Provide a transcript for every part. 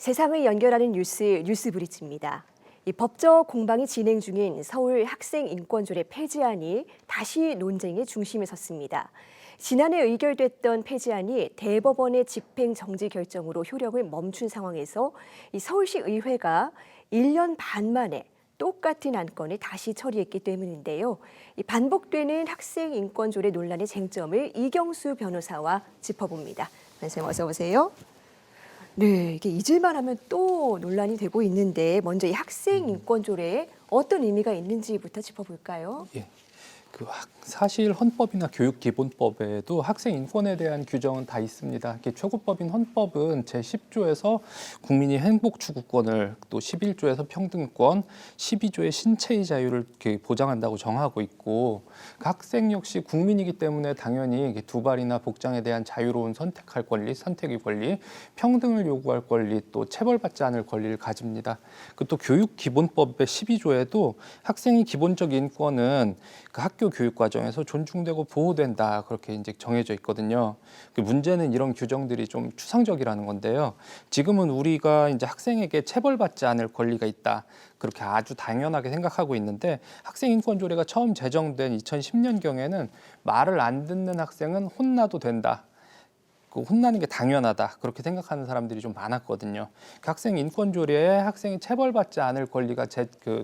세상을 연결하는 뉴스브리지입니다. 이 법적 공방이 진행 중인 서울 학생인권조례 폐지안이 다시 논쟁의 중심에 섰습니다. 지난해 의결됐던 폐지안이 대법원의 집행정지 결정으로 효력을 멈춘 상황에서 이 서울시 의회가 1년 반 만에 똑같은 안건을 다시 처리했기 때문인데요. 이 반복되는 학생인권조례 논란의 쟁점을 이경수 변호사와 짚어봅니다. 선생님 어서 오세요. 네, 이게 잊을만 하면 또 논란이 되고 있는데 먼저 이 학생인권조례에 어떤 의미가 있는지부터 짚어볼까요? 예. 사실 헌법이나 교육기본법에도 학생 인권에 대한 규정은 다 있습니다. 최고법인 헌법은 제10조에서 국민이 행복 추구권을, 또 11조에서 평등권, 12조의 신체의 자유를 보장한다고 정하고 있고, 학생 역시 국민이기 때문에 당연히 두발이나 복장에 대한 자유로운 선택할 권리, 선택의 권리, 평등을 요구할 권리, 또 체벌받지 않을 권리를 가집니다. 또 교육기본법의 12조에도 학생의 기본적 인권은 학교 교육 과정에서 존중되고 보호된다, 그렇게 이제 정해져 있거든요. 문제는 이런 규정들이 좀 추상적이라는 건데요. 지금은 우리가 이제 학생에게 체벌받지 않을 권리가 있다, 그렇게 아주 당연하게 생각하고 있는데, 학생인권조례가 처음 제정된 2010년경에는 말을 안 듣는 학생은 혼나도 된다, 혼나는 게 당연하다, 그렇게 생각하는 사람들이 좀 많았거든요. 학생 인권조례에 학생이 체벌받지 않을 권리가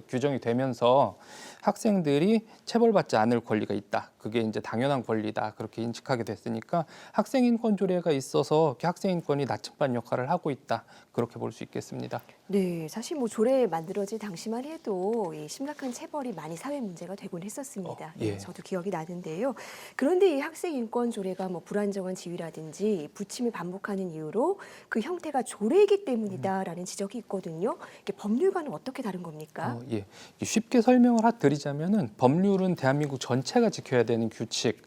규정이 되면서 학생들이 체벌받지 않을 권리가 있다, 그게 이제 당연한 권리다, 그렇게 인식하게 됐으니까 학생 인권조례가 있어서 학생 인권이 나침반 역할을 하고 있다, 그렇게 볼 수 있겠습니다. 네, 사실 조례 만들어질 당시만 해도 이 심각한 체벌이 많이 사회 문제가 되곤 했었습니다. 예. 네, 저도 기억이 나는데요. 그런데 이 학생인권조례가 불안정한 지위라든지 부침을 반복하는 이유로 그 형태가 조례이기 때문이다라는 지적이 있거든요. 이게 법률과는 어떻게 다른 겁니까? 예. 쉽게 설명을 드리자면은, 법률은 대한민국 전체가 지켜야 되는 규칙,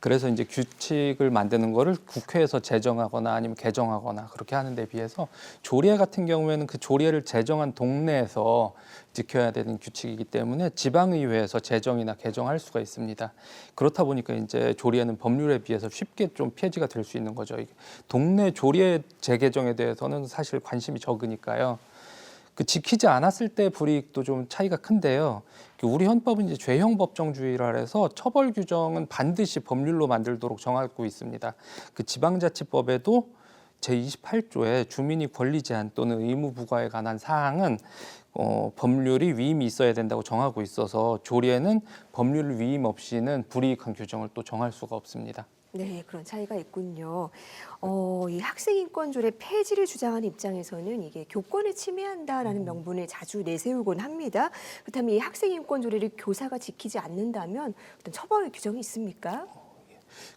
그래서 이제 규칙을 만드는 거를 국회에서 제정하거나 아니면 개정하거나 그렇게 하는 데 비해서, 조례 같은 경우에는 그 조례를 제정한 동네에서 지켜야 되는 규칙이기 때문에 지방의회에서 제정이나 개정할 수가 있습니다. 그렇다 보니까 이제 조례는 법률에 비해서 쉽게 좀 폐지가 될 수 있는 거죠. 동네 조례 재개정에 대해서는 사실 관심이 적으니까요. 지키지 않았을 때 불이익도 좀 차이가 큰데요. 우리 헌법은 이제 죄형 법정주의라 해서 처벌 규정은 반드시 법률로 만들도록 정하고 있습니다. 지방자치법에도 제28조에 주민이 권리 제한 또는 의무 부과에 관한 사항은 법률이 위임이 있어야 된다고 정하고 있어서, 조례는 법률 위임 없이는 불이익한 규정을 또 정할 수가 없습니다. 네, 그런 차이가 있군요. 이 학생인권조례 폐지를 주장하는 입장에서는 이게 교권을 침해한다라는 명분을 자주 내세우곤 합니다. 그렇다면 이 학생인권조례를 교사가 지키지 않는다면 어떤 처벌 규정이 있습니까?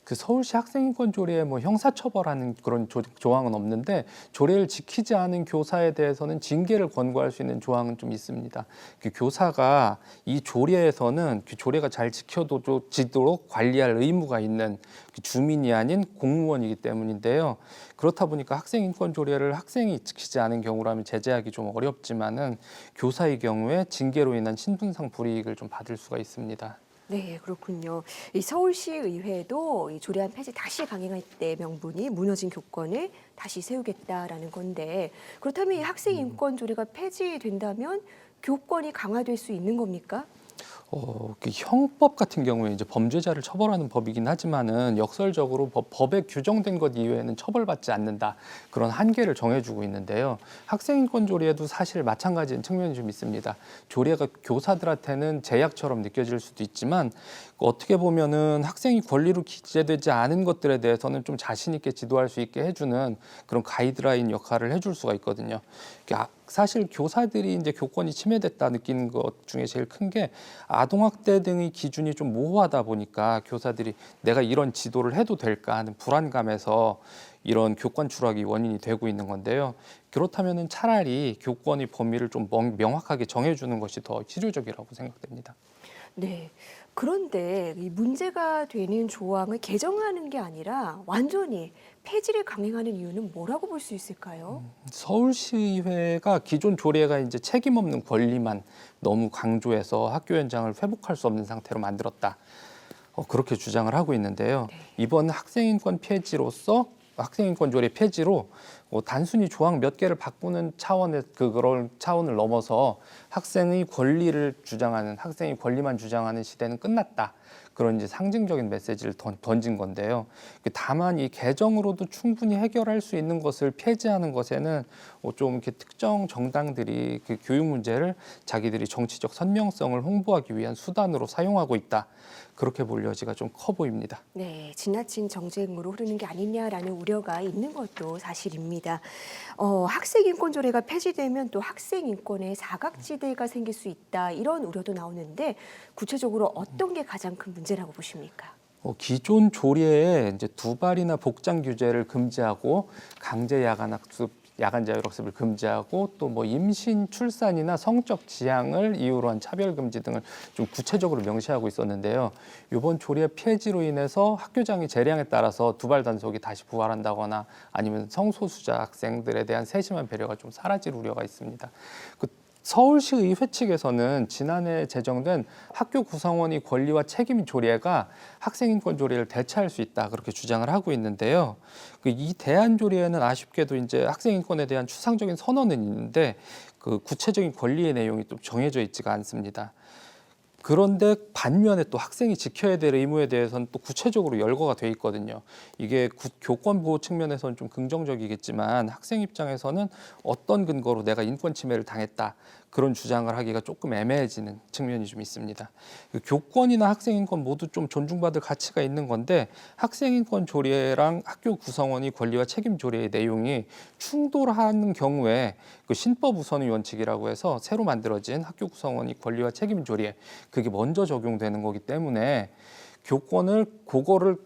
서울시 학생인권조례에 형사처벌하는 그런 조항은 없는데, 조례를 지키지 않은 교사에 대해서는 징계를 권고할 수 있는 조항은 좀 있습니다. 교사가 이 조례에서는 조례가 잘 지켜지도록 관리할 의무가 있는 주민이 아닌 공무원이기 때문인데요. 그렇다 보니까 학생인권조례를 학생이 지키지 않은 경우라면 제재하기 좀 어렵지만은, 교사의 경우에 징계로 인한 신분상 불이익을 좀 받을 수가 있습니다. 네, 그렇군요. 이 서울시 의회도 이 조례안 폐지 다시 강행할 때 명분이 무너진 교권을 다시 세우겠다라는 건데, 그렇다면 이 학생인권조례가 폐지된다면 교권이 강화될 수 있는 겁니까? 형법 같은 경우에 이제 범죄자를 처벌하는 법이긴 하지만은, 역설적으로 법에 규정된 것 이외에는 처벌받지 않는다, 그런 한계를 정해주고 있는데요. 학생인권 조례에도 사실 마찬가지인 측면이 좀 있습니다. 조례가 교사들한테는 제약처럼 느껴질 수도 있지만, 어떻게 보면은 학생이 권리로 기재되지 않은 것들에 대해서는 좀 자신 있게 지도할 수 있게 해주는 그런 가이드라인 역할을 해줄 수가 있거든요. 사실 교사들이 이제 교권이 침해됐다 느끼는 것 중에 제일 큰 게, 아동학대 등의 기준이 좀 모호하다 보니까 교사들이 내가 이런 지도를 해도 될까 하는 불안감에서 이런 교권 추락이 원인이 되고 있는 건데요. 그렇다면 차라리 교권의 범위를 좀 명확하게 정해주는 것이 더 실효적이라고 생각됩니다. 네. 그런데 이 문제가 되는 조항을 개정하는 게 아니라 완전히 폐지를 강행하는 이유는 뭐라고 볼 수 있을까요? 서울시의회가 기존 조례가 이제 책임 없는 권리만 너무 강조해서 학교 현장을 회복할 수 없는 상태로 만들었다, 그렇게 주장을 하고 있는데요. 네. 이번 학생인권 폐지로서, 학생인권 조례 폐지로 단순히 조항 몇 개를 바꾸는 차원의 그런 차원을 넘어서 학생의 권리를 주장하는 학생의 권리만 주장하는 시대는 끝났다. 그런 이제 상징적인 메시지를 던진 건데요. 다만 이 개정으로도 충분히 해결할 수 있는 것을 폐지하는 것에는 좀 이렇게 특정 정당들이 그 교육 문제를 자기들이 정치적 선명성을 홍보하기 위한 수단으로 사용하고 있다. 그렇게 볼 여지가 좀 커 보입니다. 네, 지나친 정쟁으로 흐르는 게 아니냐라는 우려가 있는 것도 사실입니다. 학생 인권 조례가 폐지되면 또 학생 인권에 사각지대가 생길 수 있다 이런 우려도 나오는데 구체적으로 어떤 게 가장 큰 문제라고 보십니까? 기존 조례에 이제 두발이나 복장 규제를 금지하고 강제 야간 학습, 야간 자율학습을 금지하고 또 뭐 임신, 출산이나 성적 지향을 이유로 한 차별 금지 등을 좀 구체적으로 명시하고 있었는데요. 이번 조례 폐지로 인해서 학교장의 재량에 따라서 두발 단속이 다시 부활한다거나 아니면 성소수자 학생들에 대한 세심한 배려가 좀 사라질 우려가 있습니다. 서울시 의회 측에서는 지난해 제정된 학교 구성원의 권리와 책임 조례가 학생인권 조례를 대체할 수 있다 그렇게 주장을 하고 있는데요. 이 대안 조례에는 아쉽게도 이제 학생인권에 대한 추상적인 선언은 있는데 그 구체적인 권리의 내용이 좀 정해져 있지가 않습니다. 그런데 반면에 또 학생이 지켜야 될 의무에 대해서는 또 구체적으로 열거가 돼 있거든요. 이게 교권 보호 측면에서는 좀 긍정적이겠지만 학생 입장에서는 어떤 근거로 내가 인권 침해를 당했다 그런 주장을 하기가 조금 애매해지는 측면이 좀 있습니다. 교권이나 학생 인권 모두 좀 존중받을 가치가 있는 건데 학생 인권 조례랑 학교 구성원의 권리와 책임 조례의 내용이 충돌하는 경우에 그 신법 우선의 원칙이라고 해서 새로 만들어진 학교 구성원의 권리와 책임 조례 그게 먼저 적용되는 거기 때문에 교권을 그거를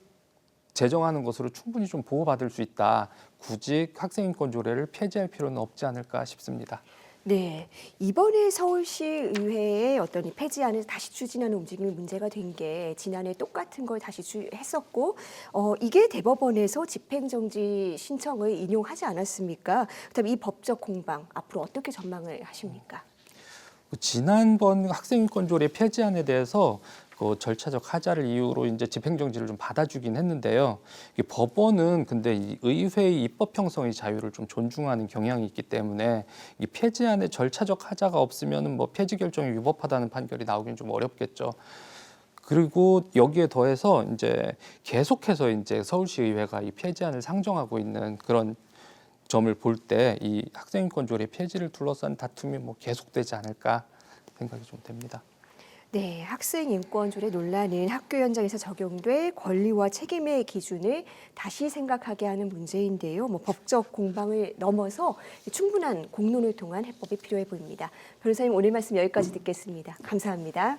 제정하는 것으로 충분히 좀 보호받을 수 있다. 굳이 학생인권 조례를 폐지할 필요는 없지 않을까 싶습니다. 네, 이번에 서울시 의회의 어떤 이 폐지안을 다시 추진하는 움직임이 문제가 된 게 지난해 똑같은 걸 다시 했었고 이게 대법원에서 집행정지 신청을 인용하지 않았습니까? 그다음에 이 법적 공방 앞으로 어떻게 전망을 하십니까? 지난번 학생인권 조례 폐지안에 대해서 그 절차적 하자를 이유로 이제 집행정지를 좀 받아주긴 했는데요. 이 법원은 근데 이 의회의 입법 형성의 자유를 좀 존중하는 경향이 있기 때문에 이 폐지안에 절차적 하자가 없으면은 뭐 폐지 결정이 위법하다는 판결이 나오기는 좀 어렵겠죠. 그리고 여기에 더해서 이제 계속해서 이제 서울시 의회가 이 폐지안을 상정하고 있는 그런 점을 볼 때 이 학생인권 조례 폐지를 둘러싼 다툼이 뭐 계속되지 않을까 생각이 좀 됩니다. 네, 학생 인권 조례 논란은 학교 현장에서 적용될 권리와 책임의 기준을 다시 생각하게 하는 문제인데요. 뭐 법적 공방을 넘어서 충분한 공론을 통한 해법이 필요해 보입니다. 변호사님 오늘 말씀 여기까지 듣겠습니다. 감사합니다.